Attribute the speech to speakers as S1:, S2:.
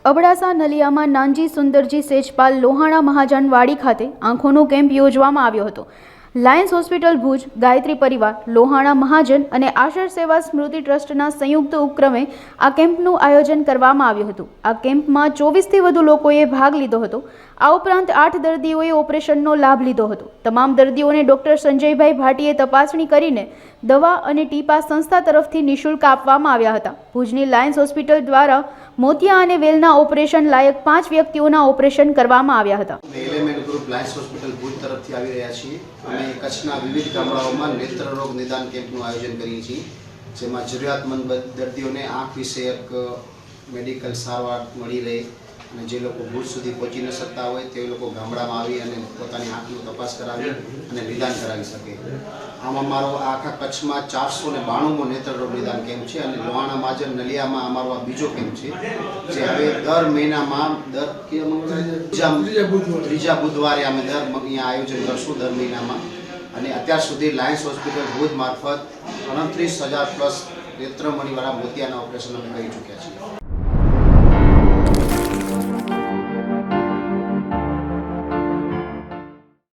S1: અબડાસા નલિયામાં નાનજી સુંદરજી સેજપાલ લોહાણા મહાજનવાડી ખાતે આંખોનો કેમ્પ યોજવામાં આવ્યો હતો। લાયન્સ હોસ્પિટલ ભુજ, ગાયત્રી પરિવાર, લોહાણા મહાજન અને આશર સેવા સ્મૃતિ ટ્રસ્ટના સંયુક્ત ઉપક્રમે આ કેમ્પનું આયોજન કરવામાં આવ્યું હતું। આ કેમ્પમાં 24થી વધુ લોકોએ ભાગ લીધો હતો। આ ઉપરાંત 8 દર્દીઓએ ઓપરેશનનો લાભ લીધો હતો। તમામ દર્દીઓને ડોક્ટર સંજયભાઈ ભાટીએ તપાસણી કરીને દવા અને ટીપા સંસ્થા તરફથી નિઃશુલ્ક આપવામાં આવ્યા હતા। ભુજની લાયન્સ હોસ્પિટલ દ્વારા મોતિયા અને વેલના ઓપરેશન લાયક 5 વ્યક્તિઓના ઓપરેશન કરવામાં આવ્યા હતા।
S2: Element group Lions hospital Bhuj તરફથી આવી રહ્યા છીએ અને કચ્છના વિવિધ ગામડાઓમાં નેત્ર રોગ નિદાન કેમ્પનું આયોજન કરીએ છીએ, જેમાં જરૂરિયાતમંદ દર્દીઓને આંખ વિષયક મેડિકલ સારવાર મળી રહે અને જે લોકો ભુજ સુધી પહોંચી ન શકતા હોય તે લોકો ગામડામાં આવી અને પોતાની આંખની તપાસ કરાવી અને નિદાન કરાવી શકે। આમ અમારો આખા કચ્છમાં 492મો નેત્ર રોગ નિદાન કેમ્પ છે અને લોહાણા મહાજન નલિયામાં અમારો આ બીજો કેમ્પ છે, જે હવે દર મહિનામાં ત્રીજા બુધવારે અમે અહીંયા આયોજન કરશું દર મહિનામાં। અને અત્યાર સુધી લાયન્સ હોસ્પિટલ ભુજ મારફત 29,000+ નેત્રમણીવાળા મોતિયાના ઓપરેશન અમે કરી ચૂક્યા છીએ।